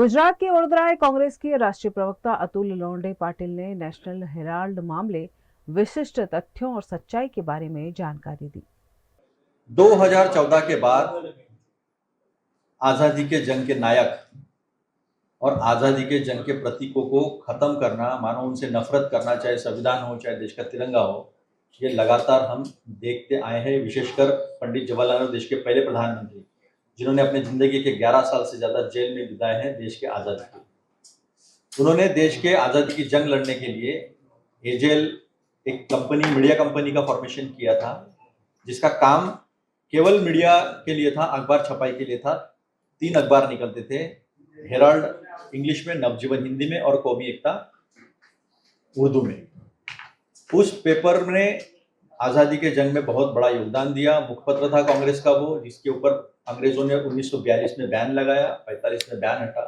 गुजरात के वडोदरा कांग्रेस के राष्ट्रीय प्रवक्ता अतुल लोंढे पाटिल ने नेशनल हेराल्ड मामले विशिष्ट तथ्यों और सच्चाई के बारे में जानकारी दी। 2014 के बाद आजादी के जंग के नायक और आजादी के जंग के प्रतीकों को खत्म करना, मानो उनसे नफरत करना, चाहे संविधान हो चाहे देश का तिरंगा हो, ये लगातार हम देखते आए हैं। विशेषकर पंडित जवाहरलाल नेहरू, देश के पहले प्रधानमंत्री, जिन्होंने अपने जिंदगी के 11 साल से ज्यादा जेल में बिताए हैं देश के आजादी के। उन्होंने देश के आजादी की जंग लड़ने के लिए एजेल एक कंपनी, मीडिया कंपनी का फॉर्मेशन किया था, जिसका काम केवल मीडिया के लिए था, अखबार छपाई के लिए था। 3 अखबार निकलते थे, हेराल्ड इंग्लिश में, नवजीवन हिंदी में और कौमी एकता उर्दू में। उस पेपर ने आज़ादी के जंग में बहुत बड़ा योगदान दिया। मुखपत्र था कांग्रेस का वो, जिसके ऊपर अंग्रेजों ने 1942 में बैन लगाया, 45 में बैन हटा।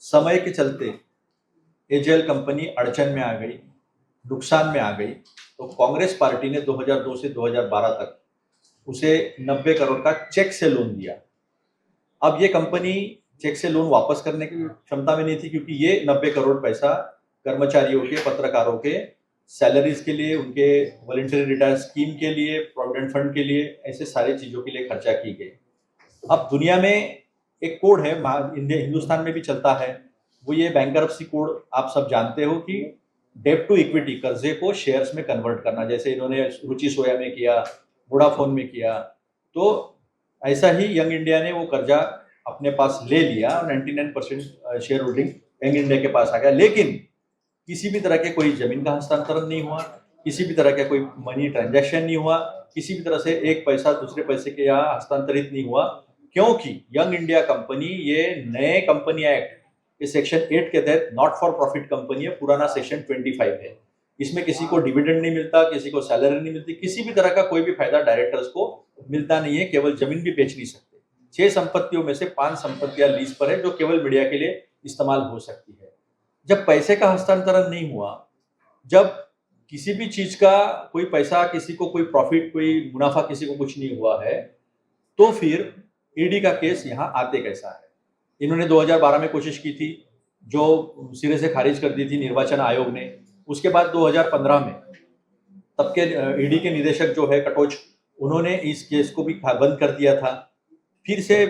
समय के चलते एजेल कंपनी अड़चन में आ गई, नुकसान में आ गई, तो कांग्रेस पार्टी ने 2002 से 2012 तक उसे 90 करोड़ का चेक से लोन दिया। अब ये कंपनी चेक से लोन वापस करने की क्षमता में नहीं थी, क्योंकि ये 90 करोड़ पैसा कर्मचारियों के, पत्रकारों के सैलरीज के लिए, उनके वॉलंटरी रिटायर स्कीम के लिए, प्रोविडेंट फंड के लिए, ऐसे सारी चीजों के लिए खर्चा की गई। अब दुनिया में एक कोड है, इंडिया हिंदुस्तान में भी चलता है, वो ये बैंकरप्सी कोड आप सब जानते हो कि डेब्ट टू इक्विटी, कर्जे को शेयर्स में कन्वर्ट करना, जैसे इन्होंने रुचि सोया में किया, वोडाफोन में किया। तो ऐसा ही यंग इंडिया ने वो कर्जा अपने पास ले लिया, 99% शेयर होल्डिंग यंग इंडिया के पास आ गया। लेकिन किसी भी तरह के कोई जमीन का हस्तांतरण नहीं हुआ, किसी भी तरह का कोई मनी ट्रांजैक्शन नहीं हुआ, किसी भी तरह से एक पैसा दूसरे पैसे के यहाँ हस्तांतरित नहीं हुआ, क्योंकि यंग इंडिया कंपनी ये नए कंपनी एक्ट के सेक्शन 8 के तहत नॉट फॉर प्रॉफिट कंपनी है, पुराना सेक्शन 25 है। इसमें किसी को डिविडेंड नहीं मिलता, किसी को सैलरी नहीं मिलती, किसी भी तरह का कोई भी फायदा डायरेक्टर्स को मिलता नहीं है, केवल जमीन भी बेच नहीं सकते। 6 संपत्तियों में से 5 संपत्तियां लीज पर है, जो केवल मीडिया के लिए इस्तेमाल हो सकती है। जब पैसे का हस्तांतरण नहीं हुआ, जब किसी भी चीज का कोई पैसा, किसी को कोई प्रॉफिट, कोई मुनाफा किसी को कुछ नहीं हुआ है, तो फिर ईडी का केस यहाँ आते कैसा है। इन्होंने 2012 में कोशिश की थी, जो सिरे से खारिज कर दी थी निर्वाचन आयोग ने। उसके बाद 2015 में तब के ईडी के निदेशक जो है कटोच, उन्होंने इस केस को भी बंद कर दिया था। फिर से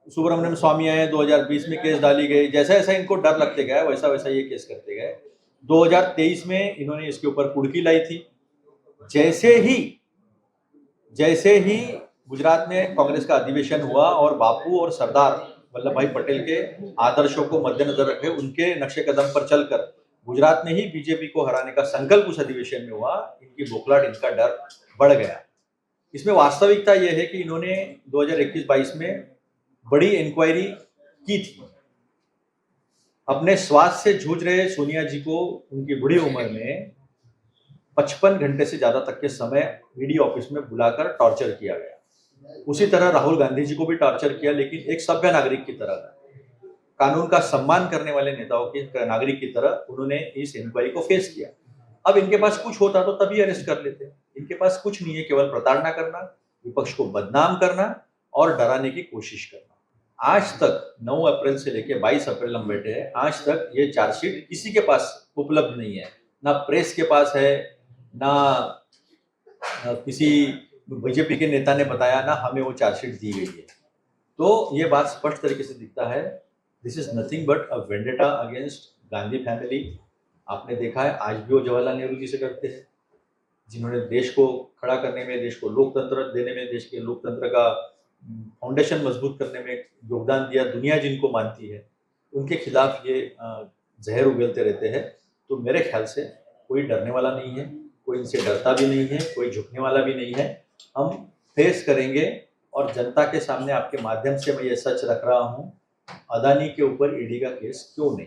सुब्रमण्यम स्वामी आए, 2020 में केस डाली गई। जैसा जैसा इनको डर लगते गया, वैसा वैसा ये केस करते गए। 2023 में इन्होंने इसके ऊपर कुर्की लाई थी। जैसे ही गुजरात में कांग्रेस का अधिवेशन हुआ और बापू और सरदार वल्लभ भाई पटेल के आदर्शों को मद्देनजर रखे, उनके नक्शे कदम पर चलकर गुजरात में ही बीजेपी को हराने का संकल्प उस अधिवेशन में हुआ, इनकी बौखलाहट, इनका डर बढ़ गया। इसमें वास्तविकता यह है कि इन्होंने 2021-22 में बड़ी इंक्वायरी की थी। अपने स्वास्थ्य से जूझ रहे सोनिया जी को उनकी बुढ़ी उम्र में 55 घंटे से ज्यादा तक के समय ईडी ऑफिस में बुलाकर टॉर्चर किया गया। उसी तरह राहुल गांधी जी को भी टॉर्चर किया, लेकिन एक सभ्य नागरिक की तरह, कानून का सम्मान करने वाले नेताओं के नागरिक की तरह उन्होंने इस इंक्वायरी को फेस किया। अब इनके पास कुछ होता तो तभी अरेस्ट कर लेते। इनके पास कुछ नहीं है, केवल प्रताड़ना करना, विपक्ष को बदनाम करना और डराने की कोशिश करना। आज तक 9 अप्रैल से लेकर 22 अप्रैल हम बैठे हैं, आज तक ये चार्जशीट किसी के पास उपलब्ध नहीं है, ना प्रेस के पास है, ना किसी बीजेपी के नेता ने बताया, ना हमें वो चार्जशीट दी गई है। तो ये बात स्पष्ट तरीके से दिखता है, this is nothing but a vendetta against Gandhi family. आपने देखा है, आज भी वो जवाहरलाल नेहरू जी से डरते हैं, जिन्होंने देश को खड़ा करने में, देश को लोकतंत्र देने में, देश के लोकतंत्र का फाउंडेशन मजबूत करने में योगदान दिया, दुनिया जिनको मानती है, उनके खिलाफ ये जहर उगलते रहते हैं। तो मेरे ख्याल से कोई डरने वाला नहीं है, कोई इनसे डरता भी नहीं है, कोई झुकने वाला भी नहीं है। हम फेस करेंगे और जनता के सामने आपके माध्यम से मैं ये सच रख रहा हूँ, अदानी के ऊपर ईडी का केस क्यों नहीं।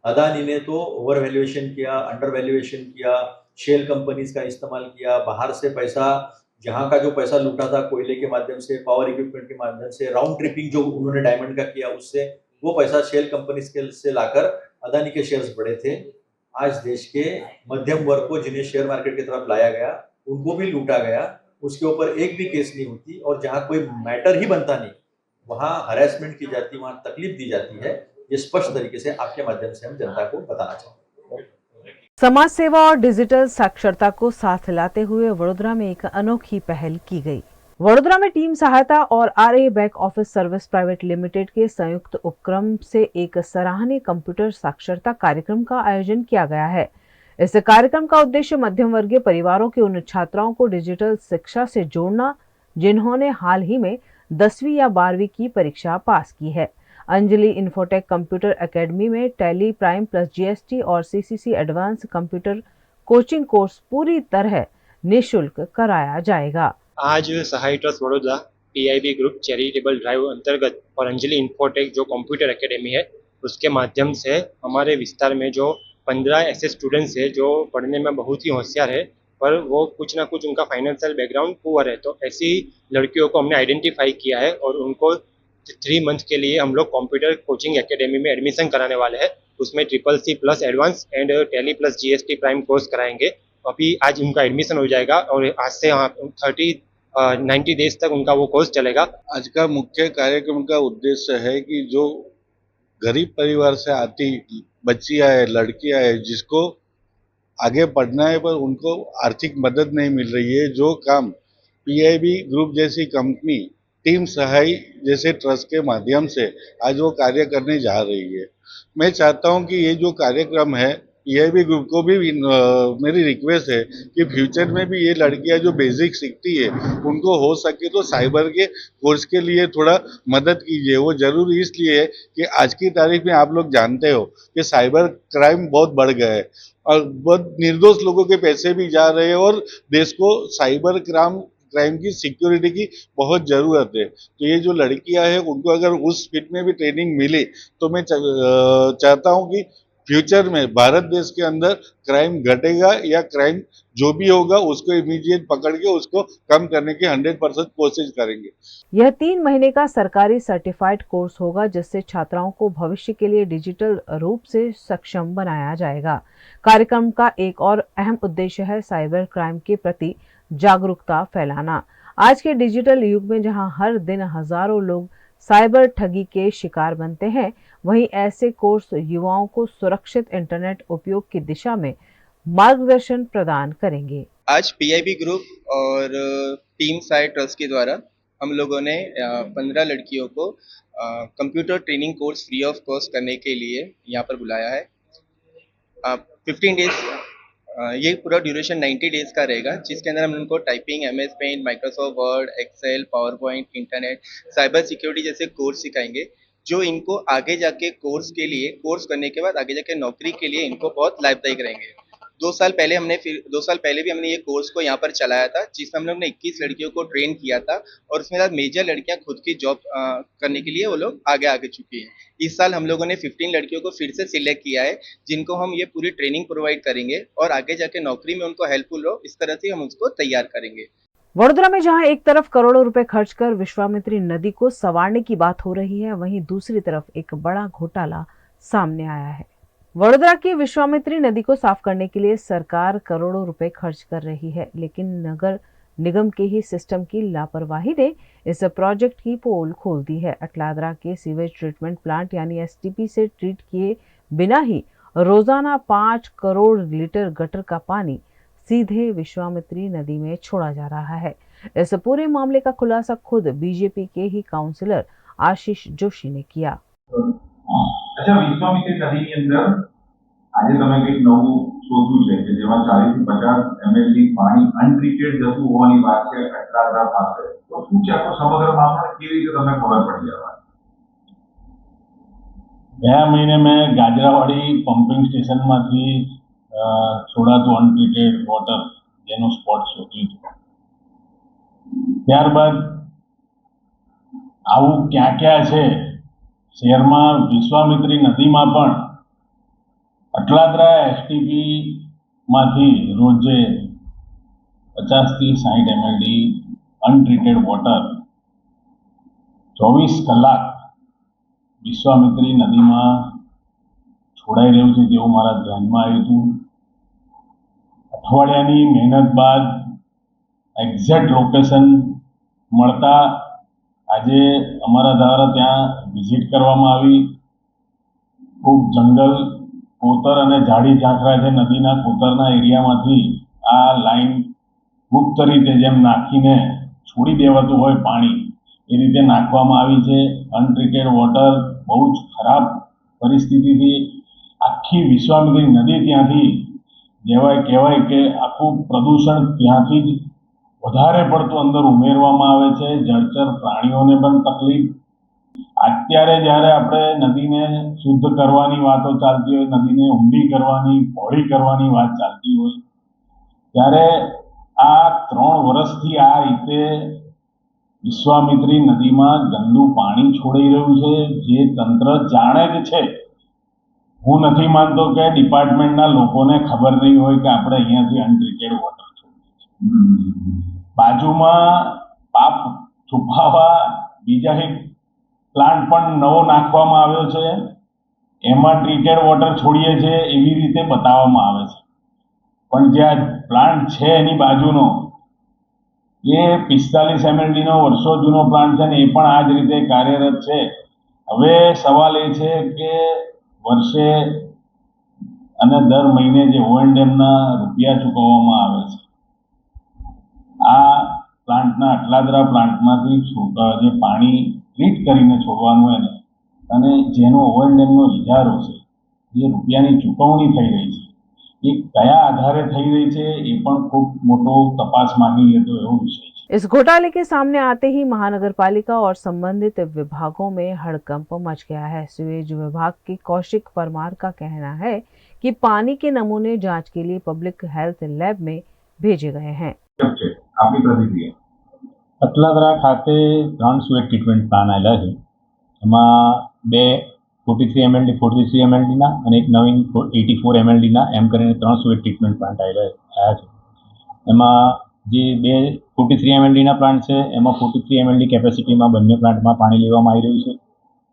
अदानी ने तो ओवर वैल्यूएशन किया, अंडर वैल्यूएशन किया, शेल कंपनीज का इस्तेमाल किया, बाहर से पैसा, जहां का जो पैसा लूटा था कोयले के माध्यम से, पावर इक्विपमेंट के माध्यम से, राउंड ट्रिपिंग जो उन्होंने डायमंड का किया, उससे वो पैसा शेल कंपनीज के से लाकर अदानी के शेयर्स बढ़े थे। आज देश के मध्यम वर्ग को, जिन्हें शेयर मार्केट की तरफ लाया गया, उनको भी लूटा गया, उसके ऊपर एक भी केस नहीं होती। और जहां कोई मैटर ही बनता नहीं, वहाँ हरेसमेंट की जाती है, वहाँ तकलीफ दी जाती है, ये स्पष्ट तरीके से आपके माध्यम से हम जनता को बताना चाहते हैं। समाज सेवा और डिजिटल साक्षरता को साथ लाते हुए वडोदरा में एक अनोखी पहल की गई। वडोदरा में टीम सहायता और RA back office service private limited के संयुक्त उपक्रम से एक सराहनीय कंप्यूटर साक्षरता कार्यक्रम का आयोजन किया गया है। इस कार्यक्रम का उद्देश्य मध्यम वर्गीय परिवारों के उन छात्राओं को डिजिटल शिक्षा से जोड़ना जिन्होंने हाल ही में 10वीं या 12वीं की परीक्षा पास की है। अंजलि इन्फोटेक कंप्यूटर एकेडमी में टैली प्राइम प्लस जीएसटी और CCC advance computer coaching course पूरी तरह निःशुल्क कराया जाएगा। आज Sahay trust Vadodara PIB group charitable drive अंतर्गत और अंजलि इन्फोटेक जो कंप्यूटर एकेडमी है उसके माध्यम से हमारे विस्तार में जो 15 ऐसे स्टूडेंट्स हैं जो पढ़ने में बहुत ही होशियार है पर वो कुछ ना कुछ उनका फाइनेंशियल बैकग्राउंड पुअर है, तो ऐसी लड़कियों को हमने आइडेंटिफाई किया है और उनको 3 मंथ के लिए हम लोग कंप्यूटर कोचिंग एकेडमी में एडमिशन कराने वाले हैं। उसमें CCC plus advance and tally plus GST prime course कराएंगे। अभी आज उनका एडमिशन हो जाएगा और आज से 90 डेज तक उनका वो कोर्स चलेगा। आज का मुख्य कार्यक्रम का उद्देश्य है कि जो गरीब परिवार से आती बच्चियां है, लड़कियां है, जिसको आगे पढ़ना है पर उनको आर्थिक मदद नहीं मिल रही है, जो काम पीआईबी ग्रुप जैसी कंपनी टीम सहाय जैसे ट्रस्ट के माध्यम से आज वो कार्य करने जा रही है। मैं चाहता हूं कि ये जो कार्यक्रम है पीआईबी ग्रुप को भी मेरी रिक्वेस्ट है कि फ्यूचर में भी ये लड़कियां जो बेसिक सीखती है उनको हो सके तो साइबर के कोर्स के लिए थोड़ा मदद कीजिए। वो जरूरी इसलिए है कि आज की तारीख में आप लोग जानते हो कि साइबर क्राइम बहुत बढ़ गया है और बहुत निर्दोष लोगों के पैसे भी जा रहे हैं और देश को साइबर क्राइम की सिक्योरिटी की बहुत जरूरत है। तो ये जो लड़कियां हैं उनको अगर उस फील्ड में भी ट्रेनिंग मिली तो मैं चाहता हूं कि फ्यूचर में भारत देश के अंदर क्राइम घटेगा या क्राइम जो भी होगा उसको इमीडिएट पकड़ के उसको कम करने की 100% कोशिश करेंगे। यह 3 महीने का सरकारी सर्टिफाइड कोर्स होगा जिससे छात्राओं को भविष्य के लिए डिजिटल रूप से सक्षम बनाया जाएगा। कार्यक्रम का एक और अहम उद्देश्य है साइबर क्राइम के प्रति जागरूकता फैलाना। आज के डिजिटल युग में जहां हर दिन हजारों लोग साइबर ठगी के शिकार बनते हैं, वहीं ऐसे कोर्स युवाओं को सुरक्षित इंटरनेट उपयोग की दिशा में मार्गदर्शन प्रदान करेंगे। आज पीआईबी ग्रुप और टीम साइड ट्रस्ट के द्वारा हम लोगों ने 15 लड़कियों को computer training course free of cost करने के लिए यहाँ पर बुलाया है। 15 डेज ये पूरा ड्यूरेशन 90 डेज का रहेगा, जिसके अंदर हम उनको typing, MS paint, Microsoft Word, Excel, PowerPoint, internet, cyber security जैसे कोर्स सिखाएंगे, जो इनको आगे जाके कोर्स करने के बाद आगे जाके नौकरी के लिए इनको बहुत लाभदायक रहेंगे। 2 साल पहले भी हमने ये कोर्स को यहाँ पर चलाया था, जिसमें हम लोग ने 21 लड़कियों को ट्रेन किया था और उसमें मेजर लड़कियां खुद की जॉब करने के लिए वो लोग आगे चुकी हैं। इस साल हम लोगों ने 15 लड़कियों को फिर से सिलेक्ट किया है, जिनको हम ये पूरी ट्रेनिंग प्रोवाइड करेंगे और आगे जाके नौकरी में उनको हेल्पफुल हो, इस तरह से हम उसको तैयार करेंगे। वडोदरा में जहां एक तरफ करोड़ों रुपए खर्च कर विश्वामित्री नदी को संवारने की बात हो रही है, वहीं दूसरी तरफ एक बड़ा घोटाला सामने आया है। वडोदरा की विश्वामित्री नदी को साफ करने के लिए सरकार करोड़ों रुपए खर्च कर रही है, लेकिन नगर निगम के ही सिस्टम की लापरवाही ने इस प्रोजेक्ट की पोल खोल दी है। अटलादरा के सीवेज ट्रीटमेंट प्लांट यानी STP से ट्रीट किए बिना ही रोजाना 5 करोड़ लीटर गटर का पानी सीधे विश्वामित्री नदी में छोड़ा जा रहा है। इस पूरे मामले का खुलासा खुद बीजेपी के ही काउंसिलर आशीष जोशी ने किया। अच्छा, વિશ્વામિત્રી નદીની અંદર આજે તમે કંઈક નવું શોધ્યું છે કે જેમાં 40 થી 50 ml પાણી અનટ્રીટેડ જતું હોવાની વાત છે અટલાદરા પાસે, તો શું છે આખો સમગ્ર મામલો, કેવી રીતે તમને ખબર પડી આ વાત? ગયા મહિને મેં ગાજરાવાડી પમ્પિંગ સ્ટેશનમાંથી છોડાતું અનટ્રીટેડ વોટર જેનું સ્પોટ શોધ્યું હતું. ત્યારબાદ આવું ક્યાં ક્યાં છે શહેરમાં, વિશ્વામિત્રી નદીમાં પણ અટલાદરા STP માંથી રોજે 50 થી 60 ml અનટ્રીટેડ વોટર 24 કલાક વિશ્વામિત્રી નદીમાં છોડાઈ રહ્યું છે તેવું મારા ધ્યાનમાં આવ્યું હતું. અઠવાડિયાની મહેનત બાદ એક્ઝેક્ટ લોકેશન મળતા આજે અમારા દ્વારા ત્યાં વિઝિટ કરવામાં આવી. ખૂબ જંગલ, કોતર અને ઝાડી ઝાંખરા છે નદીના કોતરના એરિયામાંથી આ લાઈન ગુપ્ત રીતે જેમ નાખીને છોડી દેવાતું હોય પાણી એ રીતે નાખવામાં આવી છે. અનટ્રીટેડ વોટર બહુ જ ખરાબ પરિસ્થિતિથી આખી વિશ્વામિત્રી નદી ત્યાંથી કહેવાય કે આખું પ્રદૂષણ ત્યાંથી જ વધારે પડતું અંદર ઉમેરવામાં આવે છે. જળચર પ્રાણીઓને પણ તકલીફ. અત્યારે જ્યારે આપણે નદીને શુદ્ધ કરવાની વાતો ચાલતી હોય, નદીને ઊંડી કરવાની, પહોળી કરવાની વાત ચાલતી હોય, ત્યારે આ 3 વર્ષથી આ રીતે વિશ્વામિત્રી નદીમાં ગંદુ પાણી છોડાઈ રહ્યું છે, જે તંત્ર જાણે જ છે. હું નથી માનતો કે ડિપાર્ટમેન્ટના લોકોને ખબર નહીં હોય કે આપણે અહીંયાથી અનટ્રીટેડ વોટર છોડીએ છીએ. બાજુમાં પાપ છુપાવવા બીજા એક પ્લાન્ટ પણ નવો નાખવામાં આવ્યો છે, એમાં ટ્રીટેડ વોટર છોડીએ છીએ એવી રીતે બતાવવામાં આવે છે. પણ જે આ પ્લાન્ટ છે એની બાજુનો એ 45 MLDનો વર્ષો જૂનો પ્લાન્ટ છે ને એ પણ આ જ રીતે કાર્યરત છે. હવે સવાલ એ છે કે વર્ષે અને દર મહિને જે O&Mના રૂપિયા ચૂકવવામાં આવે છે, આ પ્લાન્ટના અટલાદરા પ્લાન્ટમાંથી જે પાણી ટ્રીટ કરીને છોડવાનું હોય ને, અને જેનો O&Mનો ઇજારો છે, જે રૂપિયાની ચૂકવણી થઈ રહી છે, ये कया आधारे થઈ રહી છે એ પણ ખૂબ મોટો તપાસ માંગી લેતો એવો વિષય છે. इस घोटाले के सामने आते ही महानगरपालिका और संबंधित विभागों में हड़कंप मच गया है। सीवेज विभाग के कौशिक परमार का कहना है कि पानी के नमूने जांच के लिए पब्लिक हेल्थ लैब में भेजे गए हैं। आपकी प्रतिक्रिया? અટલાદરા ખાતે 3 સ્વેટ ટ્રીટમેન્ટ પ્લાન આવેલા છે. એમાં 2 43 mld 43 mld ના અને એક નવીન 84 mld ના એમ કરીને 3 સ્વેટ ટ્રીટમેન્ટ પ્લાન્ટ આવ્યા છે. એમાં જે 2 43 mld ના પ્લાન્ટ છે એમાં 43 mld કેપેસિટીમાં બંને પ્લાન્ટમાં પાણી લેવામાં આવી રહ્યું છે.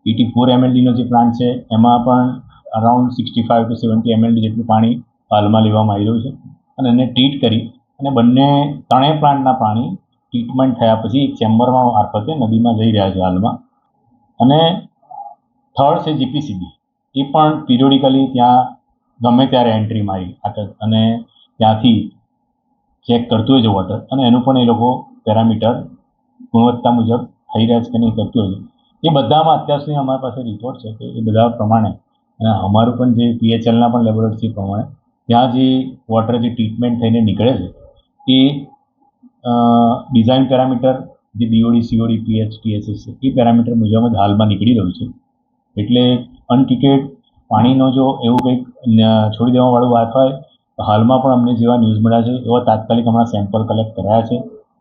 84 mld નો જે પ્લાન્ટ છે એમાં પણ અરાઉન્ડ 65 to 70 mld જેટલું પાણી હાલમાં લેવામાં આવી રહ્યું છે અને એને ટ્રીટ કરી અને બંને ત્રણેય પ્લાન્ટના પાણી ટ્રીટમેન્ટ થયા પછી ચેમ્બરમાં મારફતે નદીમાં જઈ રહ્યા છે હાલમાં. અને થર્ડ છે જીપીસીબી, એ પણ પિરિયોડિકલી ત્યાં ગમે ત્યારે એન્ટ્રી મારી અને ત્યાંથી ચેક કરતું હોય છે વોટર, અને એનું પણ એ લોકો પેરામીટર ગુણવત્તા મુજબ થઈ રહ્યા છે કે નહીં કરતું હોય છે. એ બધામાં અત્યાર સુધી અમારી પાસે રિપોર્ટ છે કે એ બધા પ્રમાણે અને અમારું પણ જે PHLના પણ લેબોરેટરી પ્રમાણે ત્યાં જે વોટર જે ટ્રીટમેન્ટ થઈને નીકળે છે એ ડિઝાઇન પેરામીટર જે BOD COD pH TSS છે એ પેરામીટર મુજબ જ હાલમાં નીકળી રહ્યું છે. એટલે અનટ્રીટેડ પાણીનો જો એવું કંઈક છોડી દેવાવાળું વાત હોય તો હાલમાં પણ અમને જેવા ન્યૂઝ મળ્યા છે એવા તાત્કાલિક હમણાં સેમ્પલ કલેક્ટ કરાયા છે.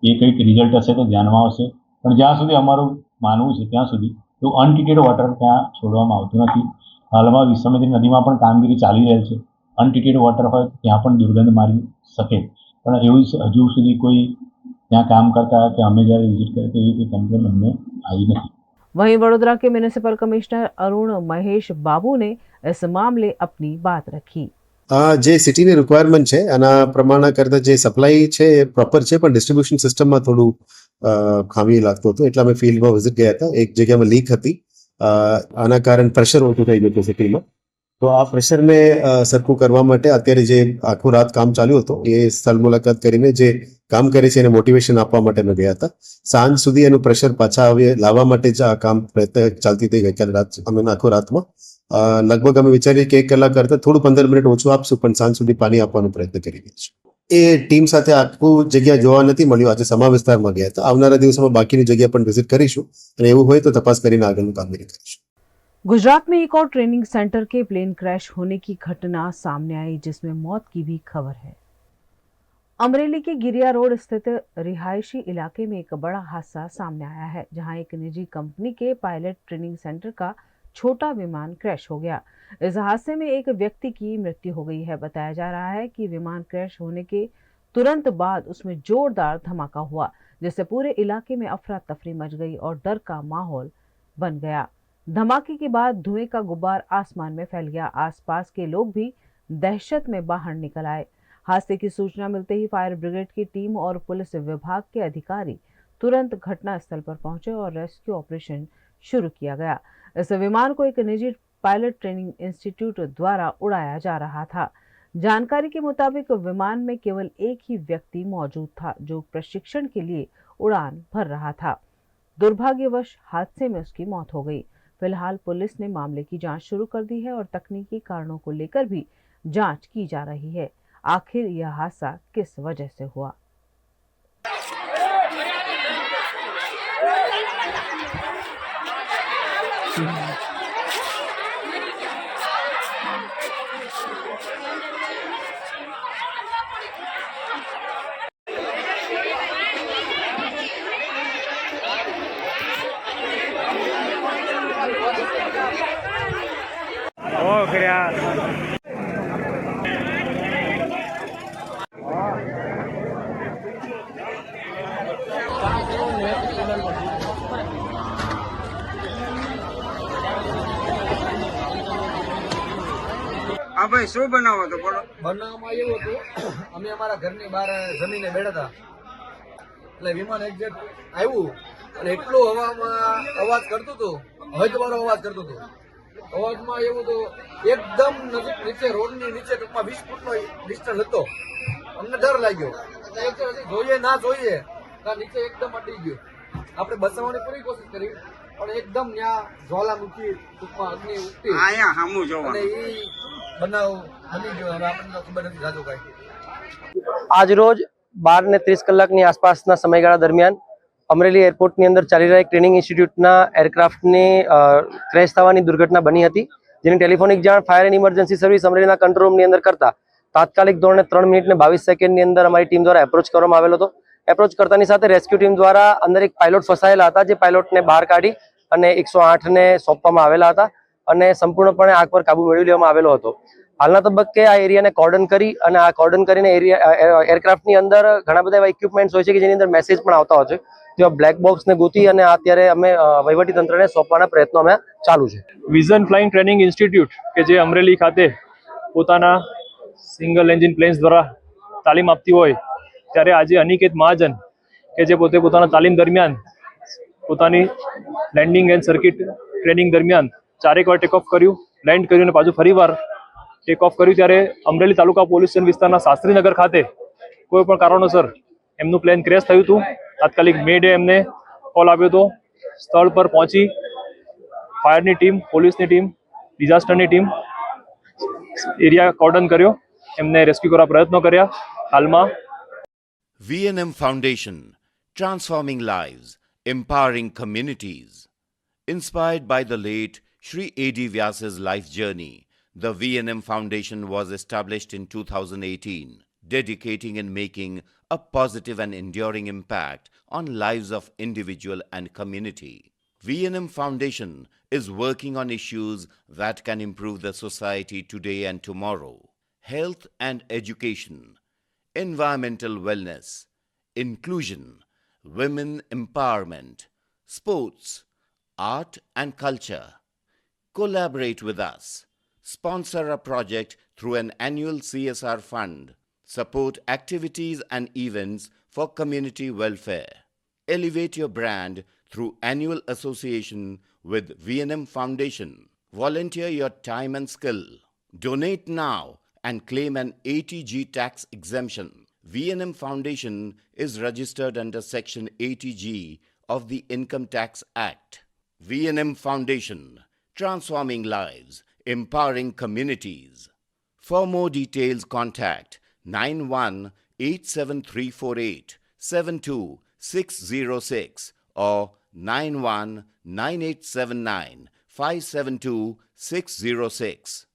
એ કંઈક રિઝલ્ટ હશે તો ધ્યાનમાં આવશે. પણ જ્યાં સુધી અમારું માનવું છે ત્યાં સુધી એવું અનટ્રીટેડ વોટર ત્યાં છોડવામાં આવતું નથી. હાલમાં વિશ્વામિત્રી નદીમાં પણ કામગીરી ચાલી રહેલ છે. અનટ્રીટેડ વોટર હોય ત્યાં પણ દુર્ગંધ મારી શકે, પણ એવું હજુ સુધી કોઈ ત્યાં કામ કરતા કે અમે જ્યારે વિઝિટ કરીએ તો એવી કોઈ કમ્પ્લેન અમને આવી નથી. वहीं वडोदरा के म्युनिसिपल कमिश्नर अरुण महेश बाबू ने इस मामले अपनी बात रखी। જે સિટીની રિક્વાયરમેન્ટ છે આના પ્રમાણે કરતા જે સપ્લાય છે એ પ્રોપર છે, પણ ડિસ્ટ્રીબ્યુશન સિસ્ટમમાં થોડું ખામી લાગતું હતું, એટલે અમે ફિલ્ડમાં વિઝિટ ગયા હતા. એક જગ્યામાં લીક હતી, આના કારણે પ્રેશર ઓછું થઈ ગયું હતું સિટીમાં. તો આ પ્રેશરને સરખું કરવા માટે અત્યારે જે આખું રાત કામ ચાલ્યું હતું એ સ્થળ મુલાકાત કરીને જે કામ કરે છે એને મોટિવેશન આપવા માટે અમે ગયા હતા. સાંજ સુધી એનું પ્રેશર પાછા લાવવા માટે જ આ કામ પ્રયત્ન ચાલતી હતી ગઈકાલે રાત અમે આખો રાતમાં. લગભગ અમે વિચારીએ કે 1 કલાક કરતા થોડું 15 મિનિટ ઓછું આપશું, પણ સાંજ સુધી પાણી આપવાનો પ્રયત્ન કરી રહ્યા છીએ. એ ટીમ સાથે આખું જગ્યા જોવા નથી મળ્યું, આજે સમા વિસ્તારમાં ગયા હતા. આવનારા દિવસોમાં બાકીની જગ્યા પણ વિઝિટ કરીશું અને એવું હોય તો તપાસ કરીને આગળનું કામગીરી કરીશું. गुजरात में एक और ट्रेनिंग सेंटर के प्लेन क्रैश होने की घटना सामने आई, जिसमें मौत की भी खबर है। अमरेली के गिरिया रोड स्थित रिहायशी इलाके में एक बड़ा हादसा सामने आया है, जहां एक निजी कंपनी के पायलट ट्रेनिंग सेंटर का छोटा विमान क्रैश हो गया। इस हादसे में एक व्यक्ति की मृत्यु हो गई है। बताया जा रहा है कि विमान क्रैश होने के तुरंत बाद उसमें जोरदार धमाका हुआ, जिससे पूरे इलाके में अफरा तफरी मच गई और डर का माहौल बन गया। धमाके के बाद धुएं का गुब्बार आसमान में फैल गया। आसपास के लोग भी दहशत में बाहर निकल आए। हादसे की सूचना मिलते ही फायर ब्रिगेड की टीम और पुलिस विभाग के अधिकारी तुरंत घटनास्थल पर पहुंचे और रेस्क्यू ऑपरेशन शुरू किया गया। इस विमान को एक निजी पायलट ट्रेनिंग इंस्टीट्यूट द्वारा उड़ाया जा रहा था। जानकारी के मुताबिक विमान में केवल एक ही व्यक्ति मौजूद था जो प्रशिक्षण के लिए उड़ान भर रहा था। दुर्भाग्यवश हादसे में उसकी मौत हो गई। फिलहाल पुलिस ने मामले की जांच शुरू कर दी है और तकनीकी कारणों को लेकर भी जांच की जा रही है। आखिर यह हादसा किस वजह से हुआ? હા ભાઈ, શું બનાવો તો બોલો. બનાવવામાં એવું હતું, અમે અમારા ઘરની બહાર જમીને બેઠા હતા એટલે વિમાન એક્ઝેક્ટ આવ્યું અને એટલું હવામાં અવાજ કરતું હતું, હજવાળો અવાજ કરતું હતું. અવાજમાં એવું હતું એકદમ નજીક નીચે રોડની નીચે ટૂંકમાં 20 ફૂટનો ડિસ્ટન્સ હતો. અમને ડર લાગ્યો એટલે હજી જોઈએ ના જોઈએ ત્યાં નીચે એકદમ અડી ગયું. આપણે બચાવવાની પૂરી કોશિશ કરી પણ એકદમ ત્યાં જ્વાલામુખી ટૂંકમાં અગ્નિ ઉઠી અહીંયા સામું જોવાનું. અને એ બનાવ બની ગયો. હવે આપણને ખબર નથી જાજો કાંઈ. આજ રોજ 12:30 કલાકની આસપાસના સમયગાળા દરમિયાન અમરેલી એરપોર્ટની અંદર ચાલી રહેલા ટ્રેનિંગ ઇન્સ્ટિટ્યૂટના એરક્રાફ્ટની ક્રેશ થવાની દુર્ઘટના બની હતી, જેની ટેલિફોનિક જાણ ફાયર એન્ડ ઇમરજન્સી સર્વિસ અમરેલીના કંટ્રોલ રૂમની અંદર કરતા તાત્કાલિક ધોરણે 3 મિનિટ ને 22 સેકન્ડની અંદર અમારી ટીમ દ્વારા એપ્રોચ કરવામાં આવેલો હતો. એપ્રોચ કરતાની સાથે રેસ્ક્યુ ટીમ દ્વારા અંદર એક પાયલોટ ફસાયેલા હતા, જે પાયલોટને બહાર કાઢી અને 108ને સોંપવામાં આવેલા હતા અને સંપૂર્ણપણે આગ પર કાબુ મેળવી લેવામાં આવેલો હતો. હાલના તબક્કે આ એરિયાને કોર્ડન કરી અને આ કોર્ડન કરીને એરક્રાફ્ટની અંદર ઘણા બધા એવા ઇક્વિપમેન્ટ્સ હોય છે કે જેની અંદર મેસેજ પણ આવતા હોય છે. તેવા બ્લેક બોક્સને ગોતી અને અત્યારે અમે વહીવટી તંત્રને સોંપવાના પ્રયત્નો અમે ચાલુ છે. વિઝન ફ્લાઇંગ ટ્રેનિંગ ઇન્સ્ટિટ્યૂટ કે જે અમરેલી ખાતે પોતાના સિંગલ એન્જિન પ્લેન્સ દ્વારા તાલીમ આપતી હોય ત્યારે આજે અનિકેત મહાજન કે જે પોતે પોતાના તાલીમ દરમિયાન પોતાની લેન્ડિંગ એન્ડ સર્કિટ ટ્રેનિંગ દરમિયાન 4 વાર ટેક ઓફ કર્યું, લેન્ડ કર્યું અને પાછું ફરીવાર ટેક ઓફ કર્યું ત્યારે અમરેલી તાલુકા પોલીસ સ્ટેશન વિસ્તારના શાસ્ત્રીનગર ખાતે કોઈ પણ કારણોસર એમનું પ્લેન ક્રેશ થયું હતું. તાત્કાલિક મે ડે એમને કોલ આવ્યો હતો. સ્થળ પર પહોંચી ફાયરની ટીમ, પોલીસની ટીમ, ડિઝાસ્ટરની ટીમ એરિયા કોર્ડન કર્યો, એમને રેસ્ક્યુ કરવા પ્રયત્નો કર્યા. હાલમાં VNM Foundation, transforming lives, empowering communities. Inspired by the late Shri A.D. Vyas's life journey, the VNM Foundation was established in 2018, dedicating and making a positive and enduring impact on lives of individual and community. VNM Foundation is working on issues that can improve the society today and tomorrow: health and education, environmental wellness, inclusion, women empowerment, sports, art and culture. Collaborate with us. Sponsor a project through an annual CSR fund. Support activities and events for community welfare. Elevate your brand through annual association with VNM Foundation. Volunteer your time and skill. Donate now and claim an 80G tax exemption. VNM Foundation is registered under Section 80G of the Income Tax Act. VNM Foundation, transforming lives, empowering communities. For more details, contact 918734872606 or 919879572606.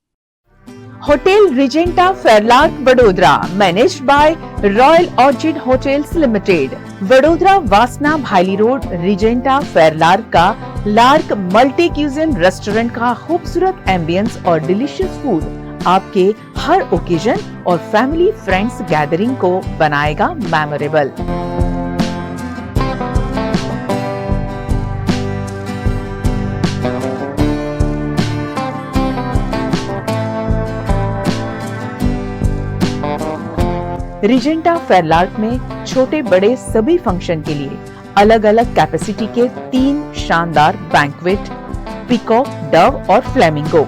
Hotel Regenta Fairlark Vadodara, managed by Royal Orchid Hotels Limited. Vadodara वासना भाईली road Regenta फेयरलार्क का lark multi cuisine restaurant का खूबसूरत ambience और delicious food आपके हर occasion और family friends gathering को बनाएगा memorable. Regenta फेयरलार्क में छोटे बड़े सभी फंक्शन के लिए अलग अलग कैपेसिटी के 3 शानदार बैंक्वेट, पीकॉक, डव और flamingo,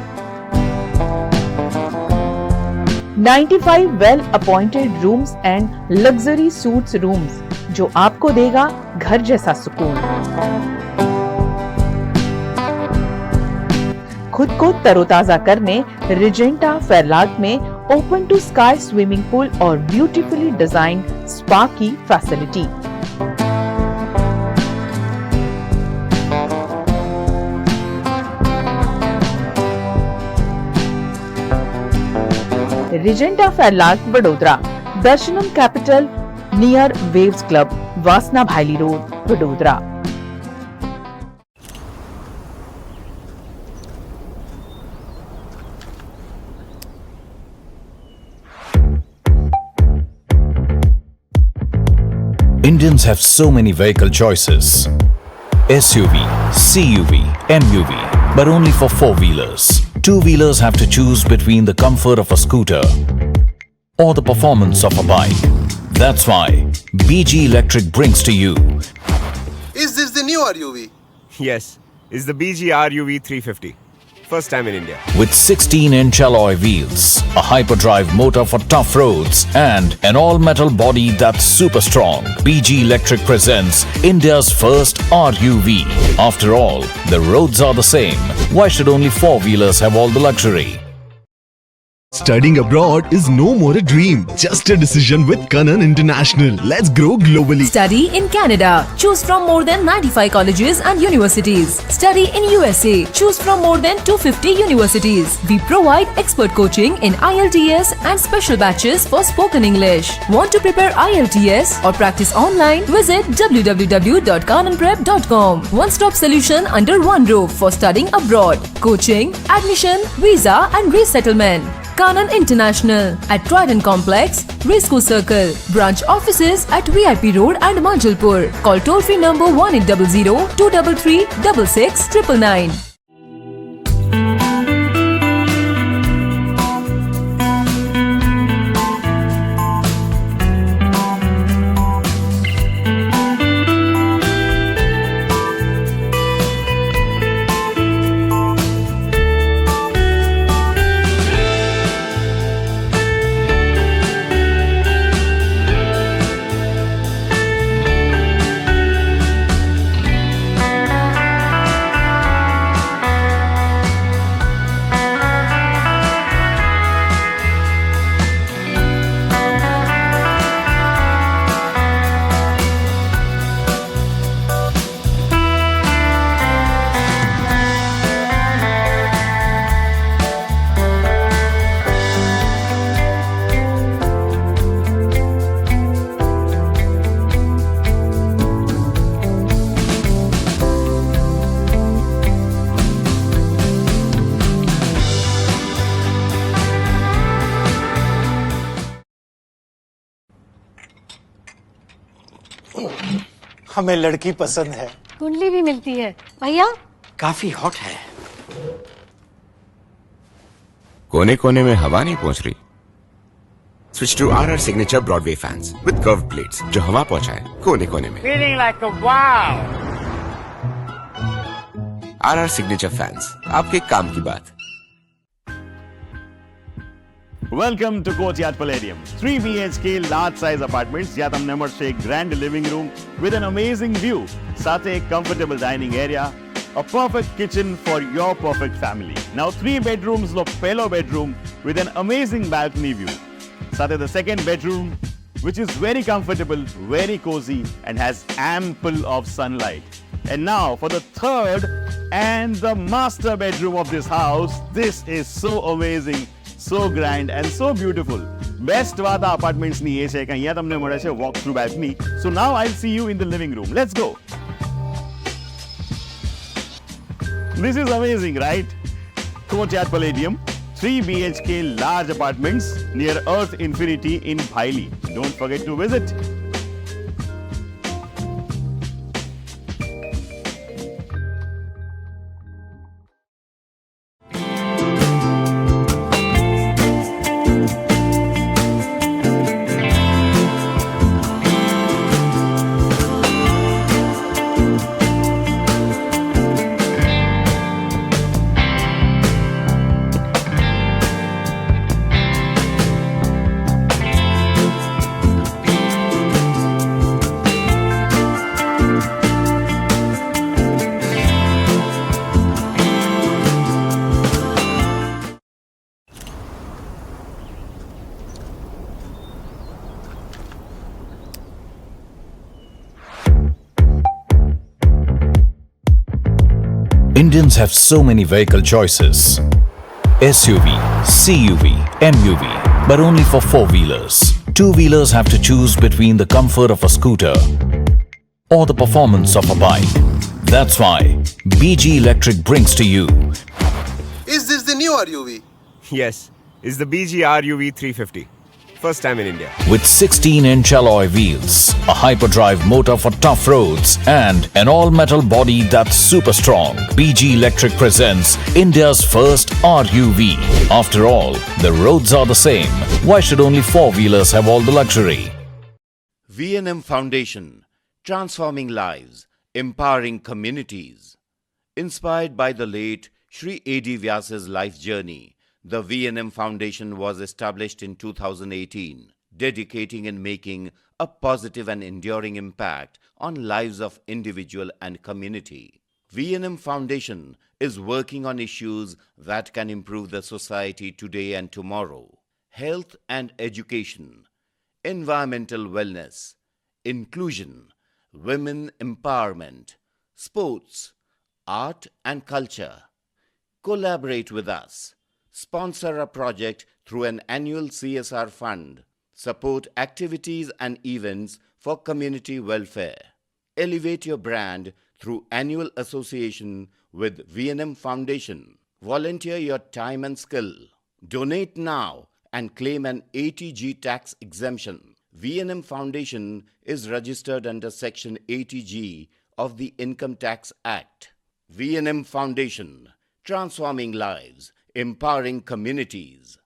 95 well appointed rooms and luxury suits rooms जो आपको देगा घर जैसा सुकून। खुद को तरोताजा करने रिजेंटा फेरलार्क में open to sky swimming pool और ब्यूटीफुली डिजाइन स्पा की facility. Regenta Fairlark Vadodara, Darshanam capital near waves club, Vasna Bhayli road, Vadodara. Indians have so many vehicle choices. SUV, CUV, MUV, but only for four-wheelers. Two-wheelers have to choose between the comfort of a scooter or the performance of a bike. That's why BG Electric brings to you. Is this the new RUV? Yes, it's the BG RUV 350. First time in India. With 16-inch alloy wheels, a hyperdrive motor for tough roads, and an all-metal body that's super strong, BG Electric presents India's first RUV. After all, the roads are the same. Why should only four-wheelers have all the luxury? Studying abroad is no more a dream, just a decision with Kanan International. Let's grow globally. Study in Canada. Choose from more than 95 colleges and universities. Study in USA. Choose from more than 250 universities. We provide expert coaching in IELTS and special batches for spoken English. Want to prepare IELTS or practice online? Visit www.kananprep.com. One-stop solution under one roof for studying abroad. Coaching, admission, visa and resettlement. Kanan International at Trident Complex, Racecourse Circle. Branch offices at VIP Road and Manjalpur. Call toll-free number 1800-233-6699. हमें लड़की पसंद है। कुंडली भी मिलती है भैया। काफी हॉट है। कोने कोने में हवा नहीं पहुंच रही। Switch to RR Signature Broadway fans with curved blades जो हवा पहुंचाए कोने कोने में। Feeling like a wow. RR Signature fans, आपके काम की बात। Welcome to Courtyard Palladium. 3 BHK large size apartments જ્યાં તમને મળશે એક grand living room with an amazing view, સાથે એક comfortable dining area, a perfect kitchen for your perfect family. Now 3 bedrooms નો પહેલો bedroom with an amazing balcony view. સાથે the second bedroom which is very comfortable, very cozy and has ample of sunlight. And now for the third and the master bedroom of this house. This is so amazing, so grand and so beautiful. Best વાત આ apartments ની એ છે કે અહીંયા તમને મળે છે walk through balcony. So now I'll see you in the living room. Let's go. This is amazing, right? Courtyard Palladium, 3 BHK large apartments near Earth Infinity in Bhaili. Don't forget to visit. Indians have so many vehicle choices. SUV, CUV, MUV, but only for four-wheelers. Two-wheelers have to choose between the comfort of a scooter or the performance of a bike. That's why BG Electric brings to you. Is this the new RUV? Yes, it's the BG RUV 350. First time in India. With 16-inch alloy wheels, a hyperdrive motor for tough roads, and an all-metal body that's super strong, BG Electric presents India's first RUV. After all, the roads are the same. Why should only four-wheelers have all the luxury? V&M Foundation, transforming lives, empowering communities. Inspired by the late Sri A.D. Vyas's life journey, the V&M Foundation was established in 2018, dedicating and making a positive and enduring impact on lives of individual and community. V&M Foundation is working on issues that can improve the society today and tomorrow: health and education, environmental wellness, inclusion, women empowerment, sports, art and culture. Collaborate with us. Sponsor a project through an annual CSR fund. Support activities and events for community welfare. Elevate your brand through annual association with V&M Foundation. Volunteer your time and skill. Donate now and claim an 80G tax exemption. V&M Foundation is registered under Section 80G of the Income Tax Act. V&M Foundation, transforming lives, empowering communities.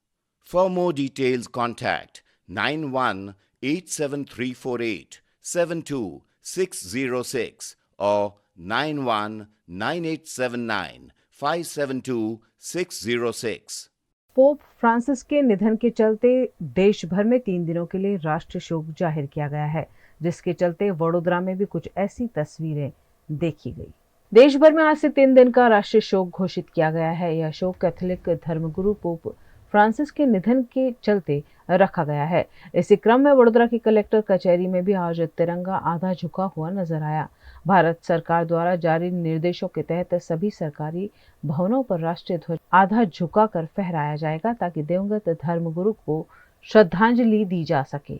For more details, contact 918734872606 or 919879572606. Pope Francis के निधन के चलते देश भर में 3 दिनों के लिए राष्ट्रीय शोक जाहिर किया गया है, जिसके चलते वडोदरा में भी कुछ ऐसी तस्वीरें देखी गई। देश भर में आज से 3 दिन का राष्ट्रीय शोक घोषित किया गया है। यह शोक कैथोलिक धर्मगुरु पोप फ्रांसिस के निधन के चलते रखा गया है। इसी क्रम में वडोदरा की कलेक्टर कचहरी में भी आज तिरंगा आधा झुका हुआ नजर आया। भारत सरकार द्वारा जारी निर्देशों के तहत सभी सरकारी भवनों पर राष्ट्रीय ध्वज आधा झुकाकर फहराया जाएगा, ताकि दिवंगत धर्मगुरु को श्रद्धांजलि दी जा सके।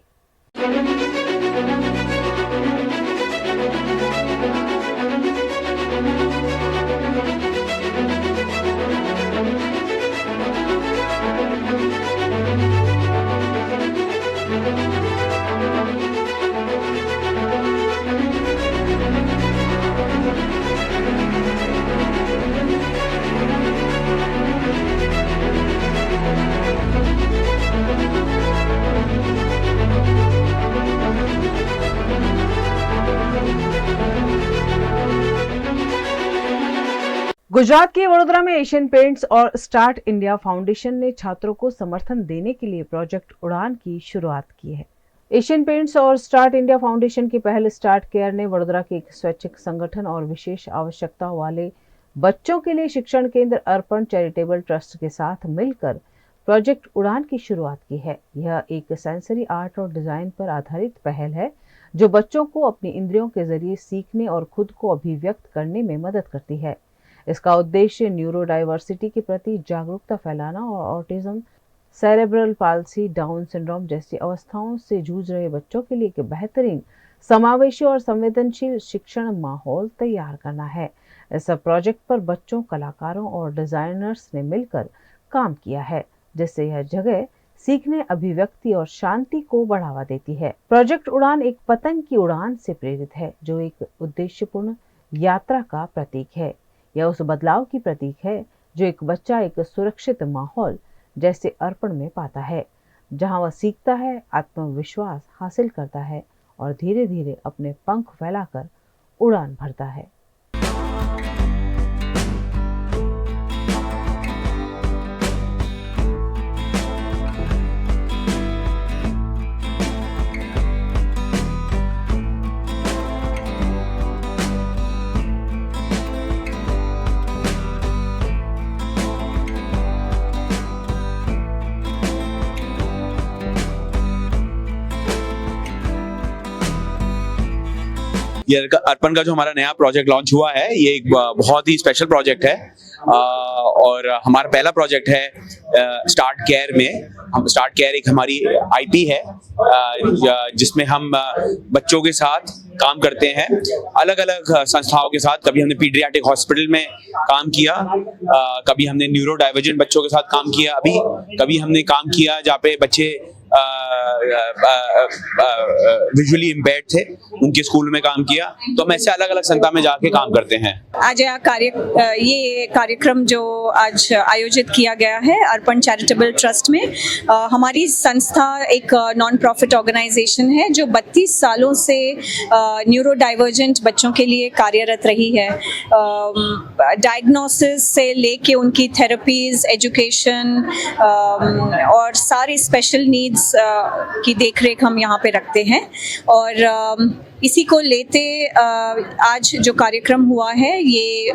गुजरात के वडोदरा में एशियन पेंट्स और स्टार्ट इंडिया फाउंडेशन ने छात्रों को समर्थन देने के लिए प्रोजेक्ट उड़ान की शुरुआत की है। एशियन पेंट्स और स्टार्ट इंडिया फाउंडेशन की पहल स्टार्ट केयर ने वडोदरा के एक स्वैच्छिक संगठन और विशेष आवश्यकताओं वाले बच्चों के लिए शिक्षण केंद्र अर्पण चैरिटेबल ट्रस्ट के साथ मिलकर प्रोजेक्ट उड़ान की शुरुआत की है। यह एक सेंसरी आर्ट और डिजाइन पर आधारित पहल है, जो बच्चों को अपनी इंद्रियों के जरिए सीखने और खुद को अभिव्यक्त करने में मदद करती है। इसका उद्देश्य न्यूरो डाइवर्सिटी के प्रति जागरूकता फैलाना और autism, cerebral palsy, down syndrome जैसी अवस्थाओं से जूझ रहे बच्चों के लिए एक बेहतरीन, समावेशी और संवेदनशील शिक्षण माहौल तैयार करना है। इस प्रोजेक्ट पर बच्चों, कलाकारों और डिजाइनर्स ने मिलकर काम किया है, जिससे यह जगह सीखने, अभिव्यक्ति और शांति को बढ़ावा देती है। प्रोजेक्ट उड़ान एक पतंग की उड़ान से प्रेरित है, जो एक उद्देश्यपूर्ण यात्रा का प्रतीक है। यह उस बदलाव की प्रतीक है जो एक बच्चा एक सुरक्षित माहौल जैसे अर्पण में पाता है, जहां वह सीखता है, आत्मविश्वास हासिल करता है और धीरे धीरे अपने पंख फैलाकर उड़ान भरता है। ये अर्पण का जो हमारा नया प्रोजेक्ट लॉन्च हुआ है, ये एक बहुत ही स्पेशल प्रोजेक्ट है और हमारा पहला प्रोजेक्ट है स्टार्ट केयर में। हम स्टार्ट केयर एक हमारी आईपी है जिसमें हम बच्चों के साथ काम करते हैं, अलग अलग संस्थाओं के साथ। कभी हमने पीडियाट्रिक हॉस्पिटल में काम किया, कभी हमने न्यूरो डाइवर्जेंट बच्चों के साथ काम किया, कभी हमने काम किया जहाँ पे बच्चे विजुअली इम्पेयर्ड थे, उनके स्कूल में काम किया। तो हम ऐसे अलग अलग संस्था में जाके काम करते हैं। आज ये कार्यक्रम जो आज आयोजित किया गया है अर्पण चैरिटेबल ट्रस्ट में, हमारी संस्था एक नॉन प्रॉफिट ऑर्गेनाइजेशन है जो 32 सालों से न्यूरो डाइवर्जेंट बच्चों के लिए कार्यरत रही है। डायग्नोसिस से लेके उनकी थेरेपीज, एजुकेशन और सारे स्पेशल नीड्स की देखरेख हम यहाँ पे रखते हैं। और इसी को लेते आज जो कार्यक्रम हुआ है ये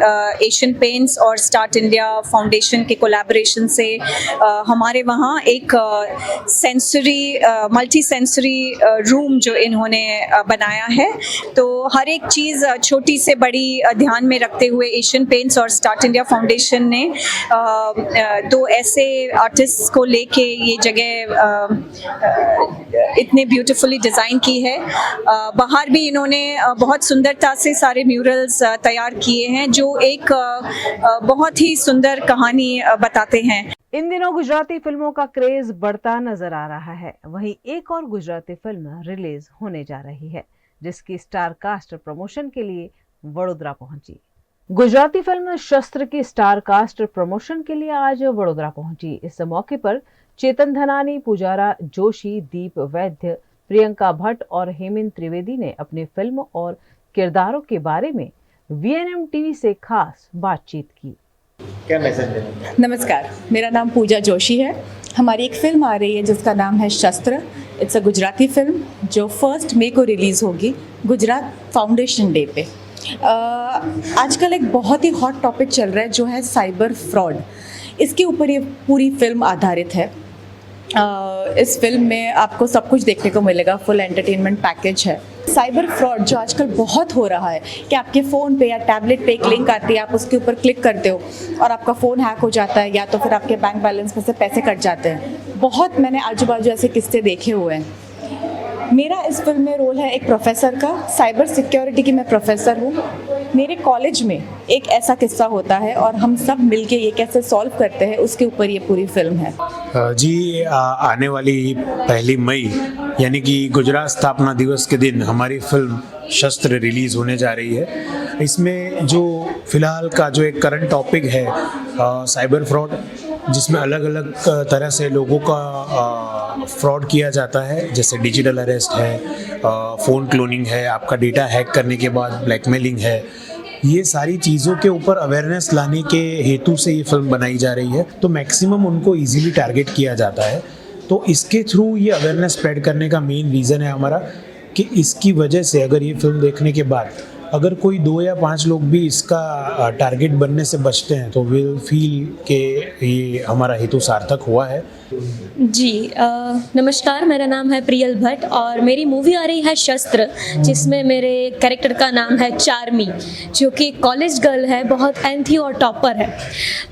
एशियन पेंट्स और स्टार्ट इंडिया फाउंडेशन के कोलैबोरेशन से हमारे वहाँ एक मल्टी सेंसरी रूम जो इन्होंने बनाया है। तो हर एक चीज़ छोटी से बड़ी ध्यान में रखते हुए एशियन पेंट्स और स्टार्ट इंडिया फाउंडेशन ने दो ऐसे आर्टिस्ट को लेके ये जगह इतने ब्यूटीफुली डिज़ाइन की है। बाहर भी इन्होंने बहुत सुंदरता से सारे म्यूरल्स तैयार किए हैं जो एक बहुत ही सुंदर कहानी बताते हैं। इन दिनों गुजराती फिल्मों का क्रेज बढ़ता नजर आ रहा है। वहीं एक और गुजराती फिल्म रिलीज होने जा रही है जिसकी स्टार कास्ट प्रमोशन के लिए वडोदरा पहुंची। गुजराती फिल्म शस्त्र की स्टार कास्ट प्रमोशन के लिए आज वडोदरा पहुंची। इस मौके पर चेतन धनानी, पुजारा जोशी, दीप वैद्य, प्रियंका भट्ट और हेमंत त्रिवेदी ने अपनी फिल्म और किरदारों के बारे में VNM टीवी से खास बातचीत की। क्या मैसेज देना? नमस्कार, मेरा नाम पूजा जोशी है। हमारी एक फिल्म आ रही है जिसका नाम है शस्त्र। इट्स अ गुजराती फिल्म जो 1 मई को रिलीज़ होगी गुजरात फाउंडेशन डे पे। आजकल एक बहुत ही हॉट टॉपिक चल रहा है जो है साइबर फ्रॉड। इसके ऊपर ये पूरी फिल्म आधारित है। इस फिल्म में आपको सब कुछ देखने को मिलेगा, फुल एंटरटेनमेंट पैकेज है। साइबर फ्रॉड जो आजकल बहुत हो रहा है कि आपके फ़ोन पे या टैबलेट पे एक लिंक आती है, आप उसके ऊपर क्लिक करते हो और आपका फ़ोन हैक हो जाता है या तो फिर आपके बैंक बैलेंस में से पैसे कट जाते हैं। बहुत मैंने आजू बाजू ऐसे किस्से देखे हुए हैं। मेरा इस फिल्म में रोल है एक प्रोफेसर का। साइबर सिक्योरिटी की मैं प्रोफेसर हूँ। मेरे कॉलेज में एक ऐसा किस्सा होता है और हम सब मिलके ये कैसे सॉल्व करते हैं उसके ऊपर ये पूरी फिल्म है। जी, आने वाली 1 मई यानी कि गुजरात स्थापना दिवस के दिन हमारी फिल्म शस्त्र रिलीज़ होने जा रही है। इसमें जो फिलहाल का जो एक करंट टॉपिक है साइबर फ्रॉड, जिसमें अलग अलग तरह से लोगों का फ्रॉड किया जाता है, जैसे डिजिटल अरेस्ट है, फ़ोन क्लोनिंग है, आपका डेटा हैक करने के बाद ब्लैकमेलिंग है। ये सारी चीज़ों के ऊपर अवेयरनेस लाने के हेतु से ये फिल्म बनाई जा रही है। तो मैक्सिमम उनको इजीली टारगेट किया जाता है। तो इसके थ्रू ये अवेयरनेस स्प्रेड करने का मेन रीज़न है हमारा कि इसकी वजह से अगर ये फिल्म देखने के बाद अगर कोई 2 या 5 लोग भी इसका टारगेट बनने से बचते हैं तो विल फील कि ये हमारा हेतु सार्थक हुआ है। जी नमस्कार, मेरा नाम है प्रियल भट्ट और मेरी मूवी आ रही है शस्त्र, जिसमें मेरे कैरेक्टर का नाम है चार्मी, जो कि कॉलेज गर्ल है, बहुत एंथी और टॉपर है।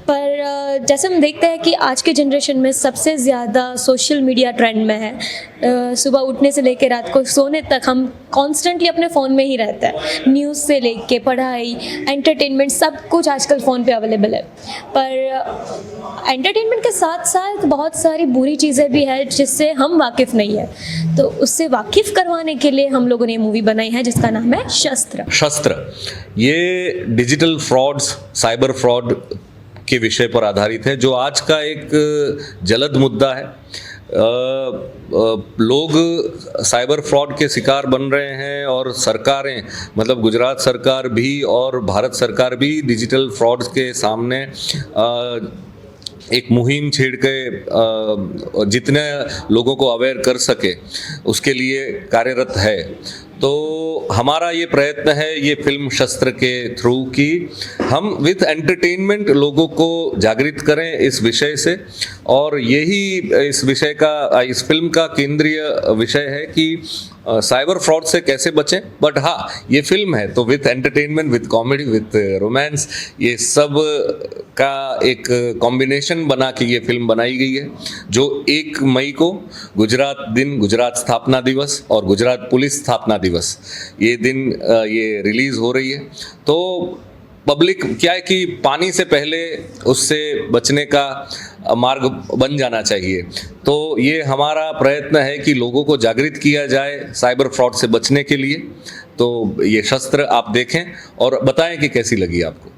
पर जैसे हम देखते हैं कि आज के जनरेशन में सबसे ज़्यादा सोशल मीडिया ट्रेंड में है। सुबह उठने से लेकर रात को सोने तक हम कॉन्स्टेंटली अपने फ़ोन में ही रहते हैं। न्यूज़ से लेके पढ़ाई, एंटरटेनमेंट, सब कुछ आजकल फ़ोन पे अवेलेबल है। पर एंटरटेनमेंट के साथ साथ बहुत सारी बुरी चीज़ें भी है जिससे हम वाकिफ़ नहीं है, तो उससे वाकिफ़ करवाने के लिए हम लोगों ने ये मूवी बनाई है जिसका नाम है शस्त्र। शस्त्र ये डिजिटल फ्रॉड्स, साइबर फ्रॉड के विषय पर आधारित है, जो आज का एक जलद मुद्दा है। लोग साइबर फ्रॉड के शिकार बन रहे हैं और सरकारें, मतलब गुजरात सरकार भी और भारत सरकार भी डिजिटल फ्रॉड्स के सामने एक मुहिम छेड़ के जितने लोगों को अवेयर कर सके उसके लिए कार्यरत है। तो हमारा ये प्रयत्न है ये फिल्म शस्त्र के थ्रू कि हम विथ एंटरटेनमेंट लोगों को जागृत करें इस विषय से, और यही इस विषय का, इस फिल्म का केंद्रीय विषय है कि साइबर फ्रॉड से कैसे बचें। बट हाँ, ये फिल्म है तो with entertainment, with comedy, with romance, ये सब का एक कॉम्बिनेशन बना के ये फिल्म बनाई गई है, जो 1 मई को गुजरात स्थापना दिवस और गुजरात पुलिस स्थापना दिवस ये दिन ये रिलीज हो रही है। तो पब्लिक क्या है कि पानी से पहले उससे बचने का मार्ग बन जाना चाहिए। तो ये हमारा प्रयत्न है कि लोगों को जागृत किया जाए साइबर फ्रॉड से बचने के लिए। तो ये शस्त्र आप देखें और बताएं कि कैसी लगी आपको।